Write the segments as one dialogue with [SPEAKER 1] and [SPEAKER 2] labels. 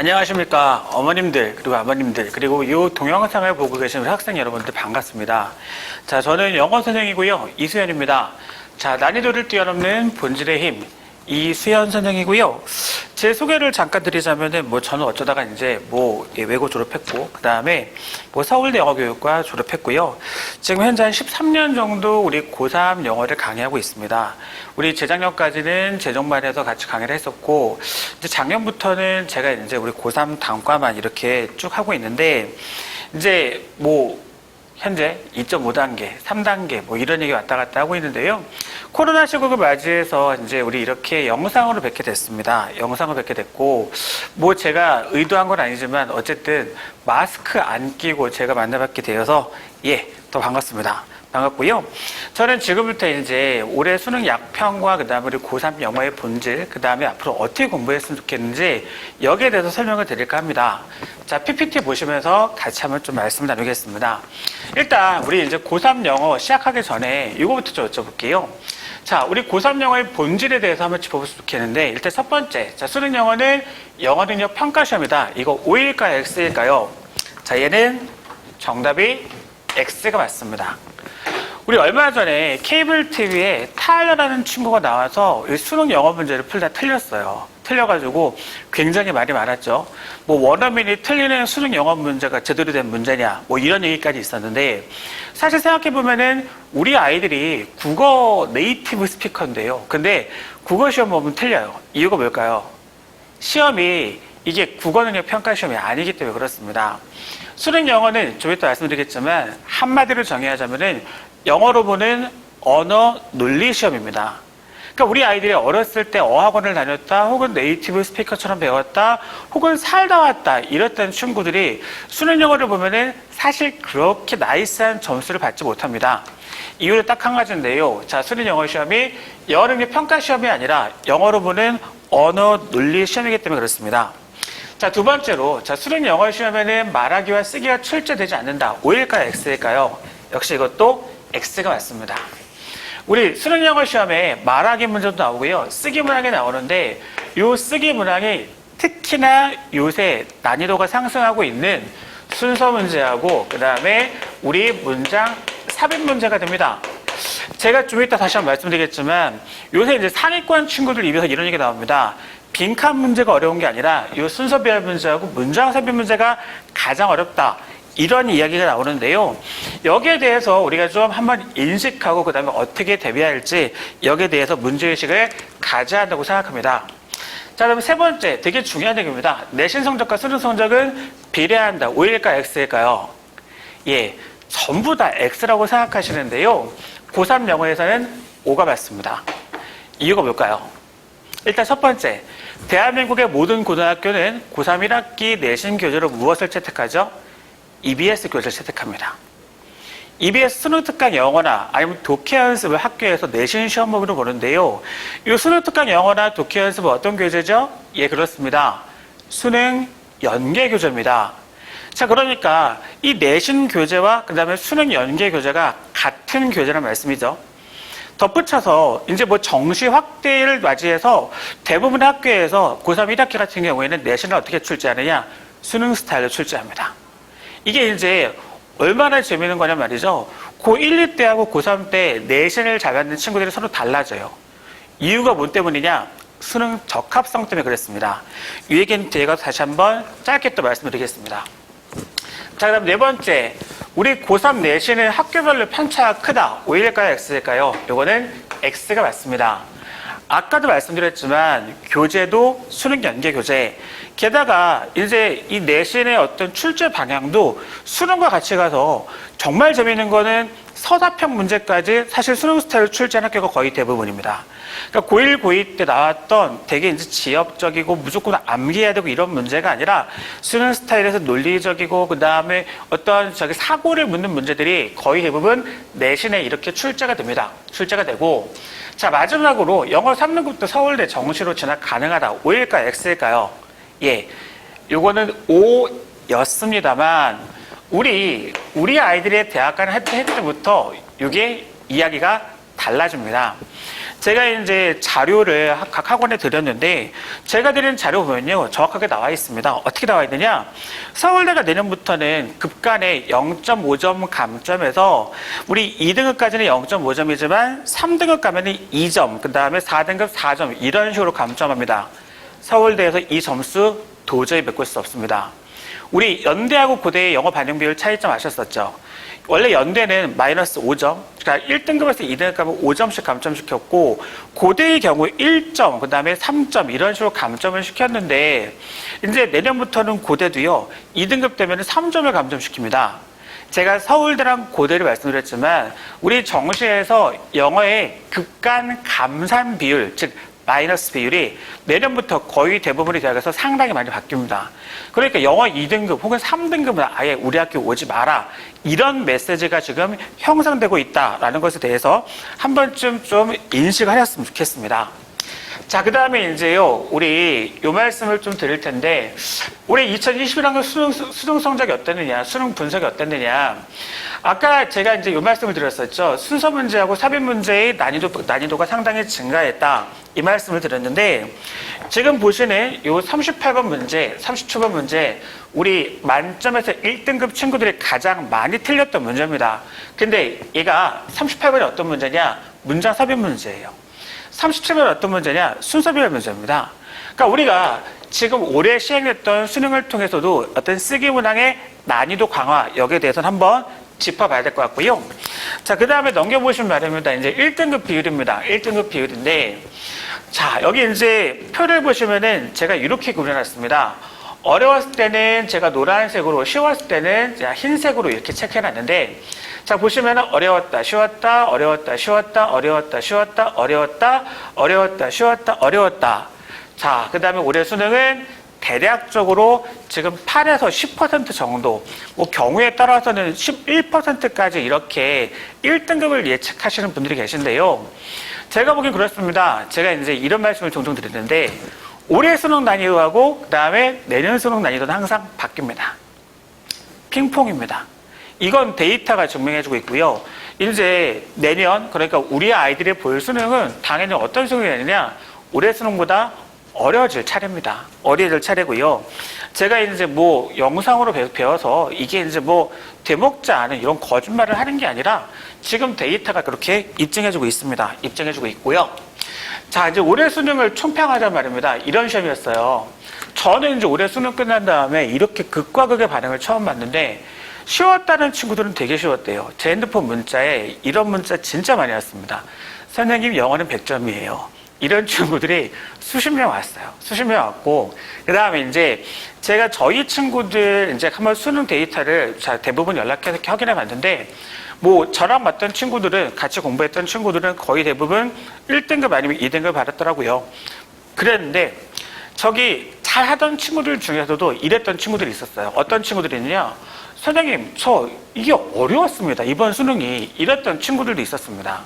[SPEAKER 1] 안녕하십니까 어머님들 그리고 아버님들 그리고 이 동영상을 보고 계신 학생 여러분들 반갑습니다. 자, 저는 영어 선생이고요, 이수연입니다. 자, 난이도를 뛰어넘는 본질의 힘 이수연 선생이고요. 제 소개를 잠깐 드리자면은 저는 어쩌다가 이제 외고 졸업했고, 그 다음에 서울대 영어교육과 졸업했고요. 지금 현재 한 13년 정도 우리 고3 영어를 강의하고 있습니다. 우리 재작년까지는 재정반에서 같이 강의를 했었고, 이제 작년부터는 제가 이제 우리 고3 단과만 이렇게 쭉 하고 있는데, 이제 현재 2.5단계, 3단계 이런 얘기 왔다 갔다 하고 있는데요. 코로나 시국을 맞이해서 이제 우리 이렇게 영상으로 뵙게 됐습니다. 영상으로 뵙게 됐고, 제가 의도한 건 아니지만 어쨌든 마스크 안 끼고 제가 만나뵙게 되어서 더 반갑습니다. 반갑고요. 저는 지금부터 이제 올해 수능 약평과 그 다음에 우리 고3 영어의 본질, 그 다음에 앞으로 어떻게 공부했으면 좋겠는지 여기에 대해서 설명을 드릴까 합니다. 자, PPT 보시면서 같이 한번 좀 말씀 나누겠습니다. 일단 우리 이제 고3 영어 시작하기 전에 이거부터 좀 여쭤볼게요. 자, 우리 고3 영어의 본질에 대해서 한번 짚어봤으면 좋겠는데, 일단 첫 번째, 자, 수능 영어는 영어 능력 평가 시험이다. 이거 O일까요, X일까요? 자, 얘는 정답이 X가 맞습니다. 우리 얼마 전에 케이블 TV에 타일러라는 친구가 나와서 수능 영어 문제를 풀다 틀렸어요. 틀려가지고 굉장히 말이 많았죠. 원어민이 틀리는 수능 영어 문제가 제대로 된 문제냐, 이런 얘기까지 있었는데, 사실 생각해보면은 우리 아이들이 국어 네이티브 스피커인데요. 근데 국어 시험 보면 틀려요. 이유가 뭘까요? 시험이 이게 국어 능력 평가 시험이 아니기 때문에 그렇습니다. 수능 영어는 좀 이따 말씀드리겠지만 한마디로 정의하자면은 영어로 보는 언어 논리 시험입니다. 그러니까 우리 아이들이 어렸을 때 어학원을 다녔다, 혹은 네이티브 스피커처럼 배웠다, 혹은 살다 왔다 이랬던 친구들이 수능 영어를 보면은 사실 그렇게 나이스한 점수를 받지 못합니다. 이유는 딱 한 가지인데요. 자, 수능 영어 시험이 영어 능력 평가 시험이 아니라 영어로 보는 언어 논리 시험이기 때문에 그렇습니다. 자, 두 번째로, 자, 수능 영어 시험에는 말하기와 쓰기가 출제되지 않는다. O일까요, X일까요? 역시 이것도 X가 맞습니다. 우리 수능 영어 시험에 말하기 문제도 나오고요, 쓰기 문항이 나오는데, 이 쓰기 문항이 특히나 요새 난이도가 상승하고 있는 순서 문제하고, 그 다음에 우리 문장 삽입 문제가 됩니다. 제가 좀 이따 다시 한번 말씀드리겠지만, 요새 이제 상위권 친구들 입에서 이런 얘기 나옵니다. 빈칸 문제가 어려운 게 아니라 이 순서별 문제하고 문장 삽입 문제가 가장 어렵다, 이런 이야기가 나오는데요. 여기에 대해서 우리가 좀 한번 인식하고 그 다음에 어떻게 대비할지 여기에 대해서 문제의식을 가져야 한다고 생각합니다. 자, 그럼 세 번째, 되게 중요한 얘기입니다. 내신 성적과 수능 성적은 비례한다. O일까요, X일까요? 전부 다 X라고 생각하시는데요. 고3 영어에서는 O가 맞습니다. 이유가 뭘까요? 일단 첫 번째, 대한민국의 모든 고등학교는 고3 1학기 내신 교재로 무엇을 채택하죠? EBS 교재를 채택합니다. EBS 수능 특강 영어나 아니면 독해 연습을 학교에서 내신 시험으로 보는데요. 이 수능 특강 영어나 독해 연습은 어떤 교재죠? 그렇습니다. 수능 연계 교재입니다. 자, 그러니까 이 내신 교재와 그 다음에 수능 연계 교재가 같은 교재란 말씀이죠. 덧붙여서 이제 정시 확대를 맞이해서 대부분의 학교에서 고3 1학기 같은 경우에는 내신을 어떻게 출제하느냐? 수능 스타일로 출제합니다. 이게 이제 얼마나 재미있는 거냐 말이죠. 고1, 2때하고 고3 때 내신을 잘 받는 친구들이 서로 달라져요. 이유가 뭐 때문이냐? 수능 적합성 때문에 그랬습니다. 이 얘기는 제가 다시 한번 짧게 또 말씀드리겠습니다. 자, 그다음 네 번째, 우리 고3 내신은 학교별로 편차가 크다. O일까요, X일까요? 이거는 X가 맞습니다. 아까도 말씀드렸지만 교재도 수능 연계 교재, 게다가 이제 이 내신의 어떤 출제 방향도 수능과 같이 가서 정말 재미있는 거는 서사평 문제까지 사실 수능 스타일로 출제한 학교가 거의 대부분입니다. 그러니까 고1, 고2 때 나왔던 되게 이제 지역적이고 무조건 암기해야 되고 이런 문제가 아니라 수능 스타일에서 논리적이고 그 다음에 어떤 사고를 묻는 문제들이 거의 대부분 내신에 이렇게 출제가 됩니다. 출제가 되고, 자, 마지막으로 영어 3등급도 서울대 정시로 진학 가능하다. O일까요, X일까요? 요거는 O였습니다만 우리 아이들의 대학 가는 할 때부터 이게 이야기가 달라집니다. 제가 이제 자료를 각 학원에 드렸는데 제가 드린 자료 보면요 정확하게 나와 있습니다. 어떻게 나와 있느냐? 서울대가 내년부터는 급간에 0.5점 감점에서 우리 2등급까지는 0.5점이지만 3등급 가면은 2점, 그 다음에 4등급 4점 이런 식으로 감점합니다. 서울대에서 이 점수 도저히 메꿀 수 없습니다. 우리 연대하고 고대의 영어 반영 비율 차이점 아셨었죠? 원래 연대는 마이너스 5점, 그러니까 1등급에서 2등급 가면 5점씩 감점시켰고 고대의 경우 1점, 그 다음에 3점 이런 식으로 감점을 시켰는데 이제 내년부터는 고대도요 2등급 되면 3점을 감점시킵니다. 제가 서울대랑 고대를 말씀드렸지만 우리 정시에서 영어의 급간 감산 비율, 즉 마이너스 비율이 내년부터 거의 대부분의 대학에서 상당히 많이 바뀝니다. 그러니까 영어 2등급 혹은 3등급은 아예 우리 학교 오지 마라. 이런 메시지가 지금 형성되고 있다라는 것에 대해서 한 번쯤 좀 인식을 하셨으면 좋겠습니다. 자, 그 다음에 이제요, 우리 요 말씀을 좀 드릴 텐데, 올해 2021학년 수능 성적이 어땠느냐, 수능 분석이 어땠느냐. 아까 제가 이제 요 말씀을 드렸었죠. 순서 문제하고 삽입 문제의 난이도가 상당히 증가했다. 이 말씀을 드렸는데, 지금 보시는 요 38번 문제, 37번 문제, 우리 만점에서 1등급 친구들이 가장 많이 틀렸던 문제입니다. 근데 얘가 38번이 어떤 문제냐? 문장 삽입 문제예요. 37번 어떤 문제냐? 순서별 문제입니다. 그러니까 우리가 지금 올해 시행했던 수능을 통해서도 어떤 쓰기 문항의 난이도 강화 여기에 대해서는 한번 짚어봐야 될 것 같고요. 자, 그 다음에 넘겨보시면 말입니다. 이제 1등급 비율입니다. 1등급 비율인데, 자, 여기 이제 표를 보시면은 제가 이렇게 그려놨습니다. 어려웠을 때는 제가 노란색으로, 쉬웠을 때는 제가 흰색으로 이렇게 체크해놨는데, 자, 보시면은 어려웠다, 쉬웠다, 어려웠다, 쉬웠다, 어려웠다, 쉬웠다, 어려웠다, 어려웠다, 쉬웠다, 어려웠다. 자, 그 다음에 올해 수능은 대략적으로 지금 8에서 10% 정도, 뭐 경우에 따라서는 11%까지 이렇게 1등급을 예측하시는 분들이 계신데요. 제가 보기엔 그렇습니다. 제가 이제 이런 말씀을 종종 드리는데, 올해 수능 난이도하고 그 다음에 내년 수능 난이도는 항상 바뀝니다. 핑퐁입니다. 이건 데이터가 증명해주고 있고요. 이제 내년, 그러니까 우리 아이들이 볼 수능은 당연히 어떤 수능이 되느냐, 올해 수능보다 어려워질 차례입니다. 어려워질 차례고요. 제가 이제 뭐 영상으로 배워서 이게 이제 뭐 되먹지 않은 이런 거짓말을 하는 게 아니라 지금 데이터가 그렇게 입증해주고 있습니다. 입증해주고 있고요. 자, 이제 올해 수능을 총평하자 말입니다. 이런 시험이었어요. 저는 이제 올해 수능 끝난 다음에 이렇게 극과 극의 반응을 처음 봤는데 쉬웠다는 친구들은 되게 쉬웠대요. 제 핸드폰 문자에 이런 문자 진짜 많이 왔습니다. 선생님 영어는 100점이에요. 이런 친구들이 수십 명 왔어요. 수십 명 왔고, 그 다음에 이제 제가 저희 친구들 이제 한번 수능 데이터를 대부분 연락해서 확인해 봤는데, 뭐 저랑 맞던 친구들은, 같이 공부했던 친구들은 거의 대부분 1등급 아니면 2등급 받았더라고요. 그랬는데, 저기 잘 하던 친구들 중에서도 이랬던 친구들이 있었어요. 어떤 친구들이 있느냐? 선생님, 저 이게 어려웠습니다. 이번 수능이. 이랬던 친구들도 있었습니다.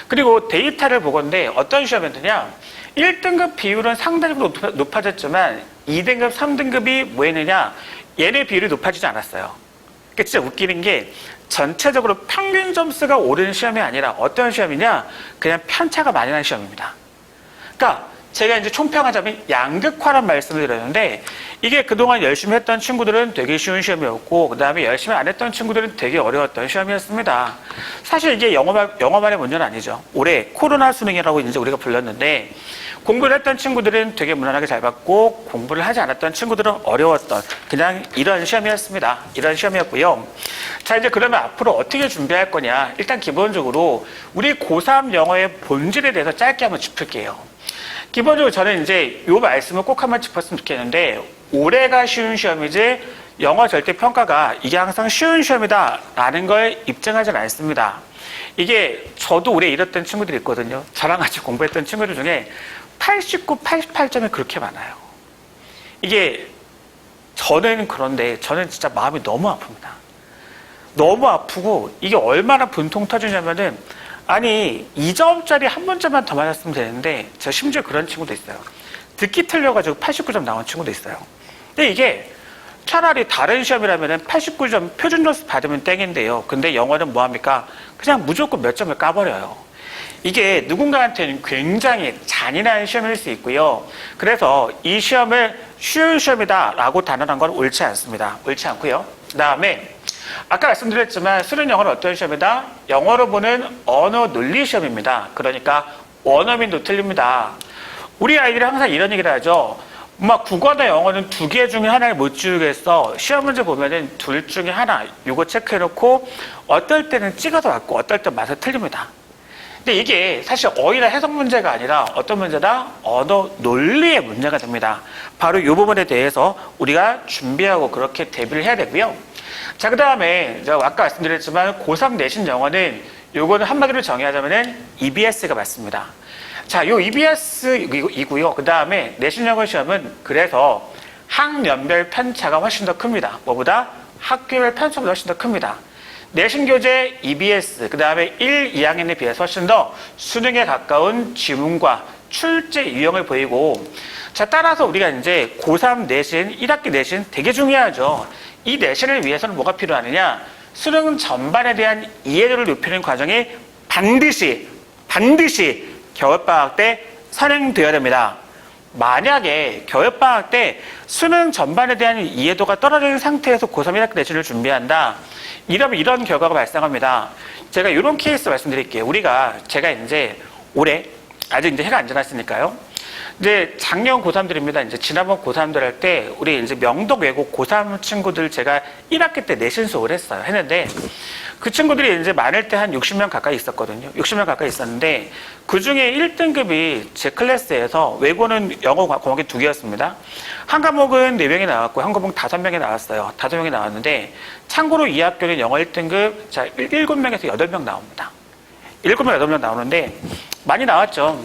[SPEAKER 1] 그리고 데이터를 보건데 어떤 시험이었느냐? 1등급 비율은 상대적으로 높아졌지만 2등급, 3등급이 뭐 했느냐? 얘네 비율이 높아지지 않았어요. 그러니까 진짜 웃기는 게 전체적으로 평균 점수가 오른 시험이 아니라 어떤 시험이냐? 그냥 편차가 많이 난 시험입니다. 그러니까 제가 이제 총평하자면 양극화란 말씀을 드렸는데 이게 그동안 열심히 했던 친구들은 되게 쉬운 시험이었고 그 다음에 열심히 안 했던 친구들은 되게 어려웠던 시험이었습니다. 사실 이게 영어만의 문제는 아니죠. 올해 코로나 수능이라고 이제 우리가 불렀는데 공부를 했던 친구들은 되게 무난하게 잘 받고 공부를 하지 않았던 친구들은 어려웠던 그냥 이런 시험이었습니다. 이런 시험이었고요. 자, 이제 그러면 앞으로 어떻게 준비할 거냐. 일단 기본적으로 우리 고3 영어의 본질에 대해서 짧게 한번 짚을게요. 기본적으로 저는 이제 이 말씀을 꼭 한번 짚었으면 좋겠는데 올해가 쉬운 시험이지 영어 절대평가가 이게 항상 쉬운 시험이다라는 걸 입증하지는 않습니다. 이게 저도 올해 이랬던 친구들이 있거든요. 저랑 같이 공부했던 친구들 중에 89, 88점이 그렇게 많아요. 이게 저는 그런데 저는 진짜 마음이 너무 아픕니다. 너무 아프고 이게 얼마나 분통 터지냐면은 아니 2점짜리 한 문제만 더 맞았으면 되는데 저 심지어 그런 친구도 있어요. 듣기 틀려가지고 89점 나온 친구도 있어요. 근데 이게 차라리 다른 시험이라면 89점 표준 점수 받으면 땡인데요. 근데 영어는 뭐합니까? 그냥 무조건 몇 점을 까버려요. 이게 누군가한테는 굉장히 잔인한 시험일 수 있고요. 그래서 이 시험을 쉬운 시험이다라고 단언한 건 옳지 않습니다. 옳지 않고요. 그 다음에 아까 말씀드렸지만 수능 영어는 어떤 시험이다? 영어로 보는 언어 논리 시험입니다. 그러니까 원어민도 틀립니다. 우리 아이들이 항상 이런 얘기를 하죠. 막 국어나 영어는 두 개 중에 하나를 못 지우겠어. 시험 문제 보면은 둘 중에 하나 이거 체크해놓고 어떨 때는 찍어서 맞고 어떨 때 맞아 틀립니다. 근데 이게 사실 어휘나 해석 문제가 아니라 어떤 문제다? 언어 논리의 문제가 됩니다. 바로 이 부분에 대해서 우리가 준비하고 그렇게 대비를 해야 되고요. 자, 그 다음에 제가 아까 말씀드렸지만 고3 내신 영어는 요거는 한마디로 정의하자면은 EBS가 맞습니다. 자, 요 EBS이고요. 그 다음에 내신 영어 시험은 그래서 학년별 편차가 훨씬 더 큽니다. 뭐보다? 학교별 편차보다 훨씬 더 큽니다. 내신 교재 EBS, 그 다음에 1, 2학년에 비해서 훨씬 더 수능에 가까운 지문과 출제 유형을 보이고, 자, 따라서 우리가 이제 고3 내신, 1학기 내신 되게 중요하죠. 이 내신을 위해서는 뭐가 필요하느냐? 수능 전반에 대한 이해도를 높이는 과정이 반드시 겨울방학 때 선행되어야 됩니다. 만약에 겨울방학 때 수능 전반에 대한 이해도가 떨어지는 상태에서 고3 1학기 내신을 준비한다. 이러면 이런 결과가 발생합니다. 제가 이런 케이스 말씀드릴게요. 제가 이제 올해, 아직 이제 해가 안 지났으니까요. 이제 작년 고3들입니다. 이제 지난번 고3들 할 때, 우리 이제 명덕 외고 고3 친구들 제가 1학기 때 내신 수업을 했는데, 그 친구들이 이제 많을 때 한 60명 가까이 있었거든요. 60명 가까이 있었는데, 그 중에 1등급이 제 클래스에서 외고는 영어 과목이 2개였습니다. 한 과목은 4명이 나왔고, 한 과목은 5명이 나왔어요. 5명이 나왔는데, 참고로 이 학교는 영어 1등급, 자, 7명에서 8명 나옵니다. 7명, 8명 나오는데, 많이 나왔죠.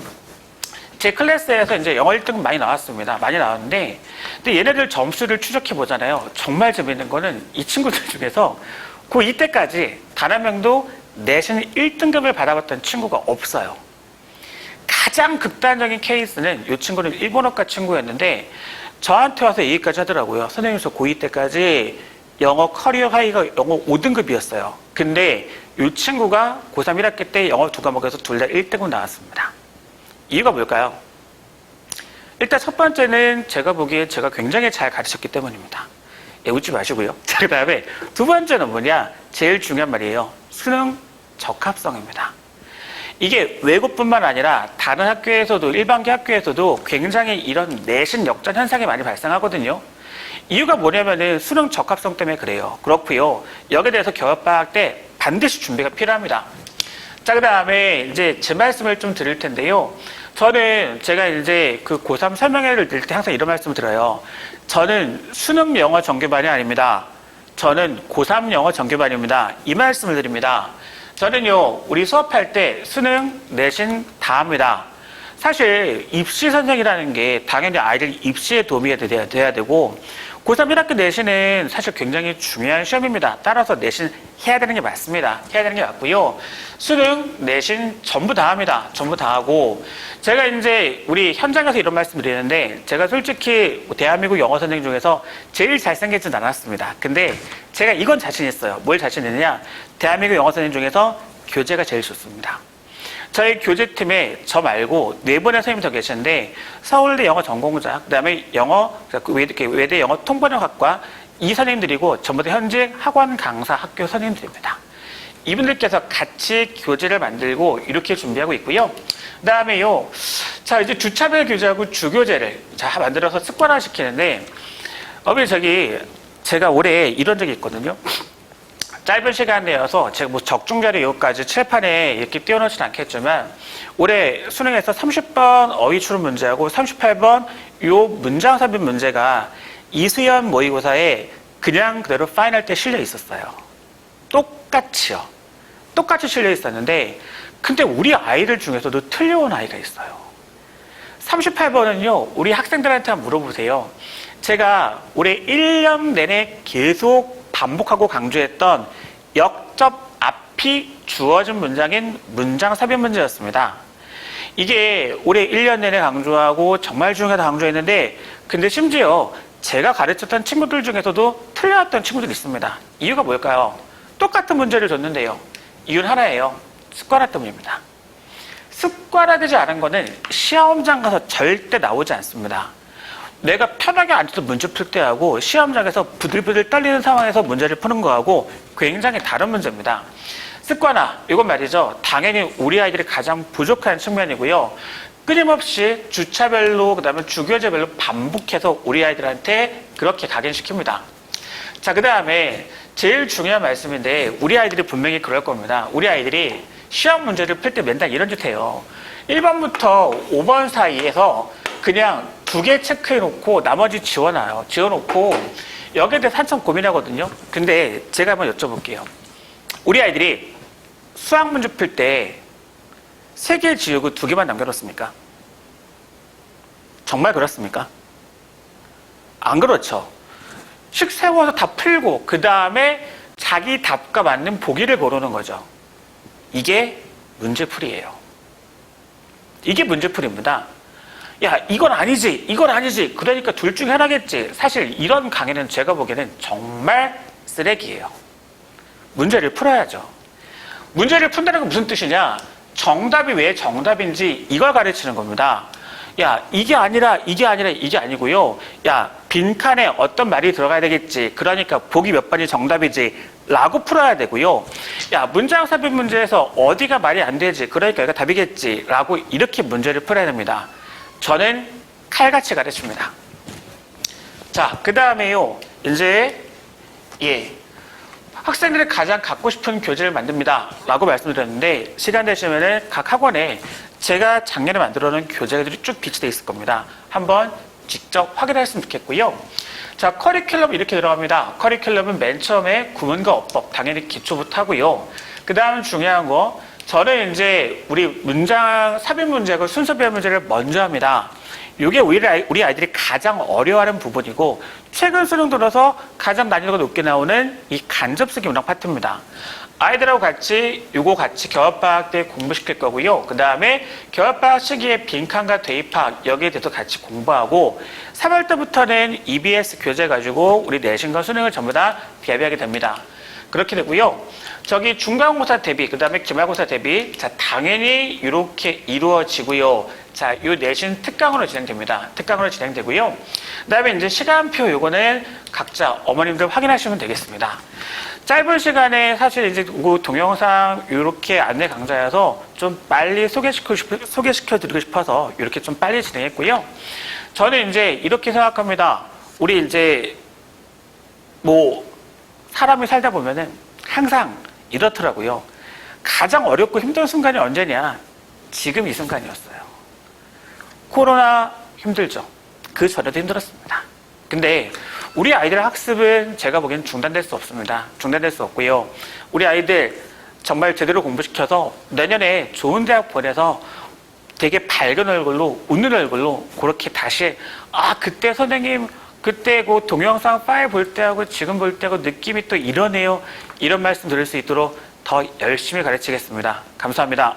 [SPEAKER 1] 제 클래스에서 이제 영어 1등급 많이 나왔습니다. 많이 나왔는데, 근데 얘네들 점수를 추적해 보잖아요. 정말 재밌는 거는 이 친구들 중에서 고2 때까지 단 한 명도 내신 1등급을 받아봤던 친구가 없어요. 가장 극단적인 케이스는 이 친구는 일본어과 친구였는데 저한테 와서 얘기까지 하더라고요. 선생님, 저 고2 때까지 영어 커리어 하이가 영어 5등급이었어요. 근데 이 친구가 고3 1학기 때 영어 2과목에서 둘 다 1등급 나왔습니다. 이유가 뭘까요? 일단 첫 번째는 제가 보기에 제가 굉장히 잘 가르쳤기 때문입니다. 예, 웃지 마시고요. 자, 그 다음에 두 번째는 뭐냐? 제일 중요한 말이에요. 수능 적합성입니다. 이게 외고뿐만 아니라 다른 학교에서도, 일반계 학교에서도 굉장히 이런 내신 역전 현상이 많이 발생하거든요. 이유가 뭐냐면은 수능 적합성 때문에 그래요. 그렇고요. 여기에 대해서 겨울방학 때 반드시 준비가 필요합니다. 자, 그 다음에 이제 제 말씀을 좀 드릴 텐데요. 제가 이제 그 고3 설명회를 낼 때 항상 이런 말씀을 드려요. 저는 수능 영어 정규반이 아닙니다. 저는 고3 영어 정규반입니다. 이 말씀을 드립니다. 저는요, 우리 수업할 때 수능, 내신 다 합니다. 사실 입시 선생이라는 게 당연히 아이들 입시에 도움이 돼야 되고, 고3 1학기 내신은 사실 굉장히 중요한 시험입니다. 따라서 내신 해야 되는 게 맞습니다. 해야 되는 게 맞고요. 수능, 내신 전부 다 합니다. 전부 다 하고, 제가 이제 우리 현장에서 이런 말씀 드리는데, 제가 솔직히 대한민국 영어 선생님 중에서 제일 잘생기진 않았습니다. 근데 제가 이건 자신 있어요. 뭘 자신 있느냐? 대한민국 영어 선생님 중에서 교재가 제일 좋습니다. 저희 교재팀에 저 말고 4분의 선생님이 더 계시는데, 서울대 영어 전공자, 그 다음에 외대 영어 통번역학과 이 선생님들이고 전부 다 현직 학원 강사 학교 선생님들입니다. 이분들께서 같이 교재를 만들고 이렇게 준비하고 있고요. 그 다음에요, 자, 이제 주차별 교재하고 주교재를 만들어서 습관화 시키는데, 제가 올해 이런 적이 있거든요. 짧은 시간 내어서 제가 뭐 적중자료 여기까지 칠판에 이렇게 띄워놓진 않겠지만, 올해 수능에서 30번 어휘 추론 문제하고 38번 요 문장 삽입 문제가 이수연 모의고사에 그냥 그대로 파이널 때 실려 있었어요. 똑같이요. 똑같이 실려 있었는데, 근데 우리 아이들 중에서도 틀려온 아이가 있어요. 38번은요, 우리 학생들한테 한번 물어보세요. 제가 올해 1년 내내 계속 반복하고 강조했던 역접 앞이 주어진 문장인 문장 삽입 문제였습니다. 이게 올해 1년 내내 강조하고 정말 중요하다 강조했는데, 근데 심지어 제가 가르쳤던 친구들 중에서도 틀려왔던 친구들이 있습니다. 이유가 뭘까요? 똑같은 문제를 줬는데요. 이유는 하나예요. 습관화 때문입니다. 습관화되지 않은 거는 시험장 가서 절대 나오지 않습니다. 내가 편하게 앉아서 문제 풀 때하고 시험장에서 부들부들 떨리는 상황에서 문제를 푸는 거하고 굉장히 다른 문제입니다. 습관화, 이건 말이죠. 당연히 우리 아이들이 가장 부족한 측면이고요. 끊임없이 주차별로, 그 다음에 주교재별로 반복해서 우리 아이들한테 그렇게 각인시킵니다. 자, 그 다음에 제일 중요한 말씀인데 우리 아이들이 분명히 그럴 겁니다. 우리 아이들이 시험 문제를 풀 때 맨날 이런 짓 해요. 1번부터 5번 사이에서 그냥 2개 체크해놓고 나머지 지워놔요. 지워놓고 여기에 대해서 한참 고민하거든요. 근데 제가 한번 여쭤볼게요. 우리 아이들이 수학 문제 풀 때 3개 지우고 2개만 남겨놓습니까? 정말 그렇습니까? 안 그렇죠. 식 세워서 다 풀고 그 다음에 자기 답과 맞는 보기를 고르는 거죠. 이게 문제풀이에요. 이게 문제풀이입니다. 야, 이건 아니지, 이건 아니지. 그러니까 둘 중에 하나겠지. 사실 이런 강의는 제가 보기에는 정말 쓰레기예요. 문제를 풀어야죠. 문제를 푼다는 건 무슨 뜻이냐? 정답이 왜 정답인지 이걸 가르치는 겁니다. 야, 이게 아니라 이게 아니고요. 야, 빈칸에 어떤 말이 들어가야 되겠지. 그러니까 보기 몇 번이 정답이지. 라고 풀어야 되고요. 야, 문장 삽입 문제에서 어디가 말이 안 되지. 그러니까 여기가 답이겠지. 라고 이렇게 문제를 풀어야 됩니다. 저는 칼같이 가르칩니다. 자, 그 다음에요. 이제, 학생들이 가장 갖고 싶은 교재를 만듭니다. 라고 말씀드렸는데, 시간 되시면은 각 학원에 제가 작년에 만들어 놓은 교재들이 쭉 비치되어 있을 겁니다. 한번 직접 확인하셨으면 좋겠고요. 자, 커리큘럼 이렇게 들어갑니다. 커리큘럼은 맨 처음에 구문과 어법, 당연히 기초부터 하고요. 그 다음 중요한 거, 저는 이제 우리 문장 삽입 문제고 순서 배열 문제를 먼저 합니다. 이게 우리 아이들이 가장 어려워하는 부분이고 최근 수능 들어서 가장 난이도가 높게 나오는 이 간접쓰기 문항 파트입니다. 아이들하고 같이 이거 같이 겨울방학 때 공부시킬 거고요. 그 다음에 겨울방학 시기에 빈칸과 대입학 여기에 대해서 같이 공부하고 3월 때부터는 EBS 교재 가지고 우리 내신과 수능을 전부 다 대비하게 됩니다. 그렇게 되고요. 저기 중간고사 대비, 그 다음에 기말고사 대비, 자, 당연히 이렇게 이루어지고요. 자, 요 내신 특강으로 진행됩니다. 특강으로 진행되고요. 그 다음에 이제 시간표 요거는 각자 어머님들 확인하시면 되겠습니다. 짧은 시간에 사실 이제 그 동영상 이렇게 안내 강좌여서 좀 빨리 소개시켜드리고 싶어서 이렇게 좀 빨리 진행했고요. 저는 이제 이렇게 생각합니다. 우리 이제 뭐 사람이 살다 보면은 항상 이렇더라고요. 가장 어렵고 힘든 순간이 언제냐? 지금 이 순간이었어요. 코로나 힘들죠. 그 전에도 힘들었습니다. 근데 우리 아이들의 학습은 제가 보기엔 중단될 수 없습니다. 중단될 수 없고요. 우리 아이들 정말 제대로 공부시켜서 내년에 좋은 대학 보내서 되게 밝은 얼굴로, 웃는 얼굴로 그렇게 다시 그때 선생님 그때 그 동영상 파일 볼 때하고 지금 볼 때하고 느낌이 또 이러네요. 이런 말씀 드릴 수 있도록 더 열심히 가르치겠습니다. 감사합니다.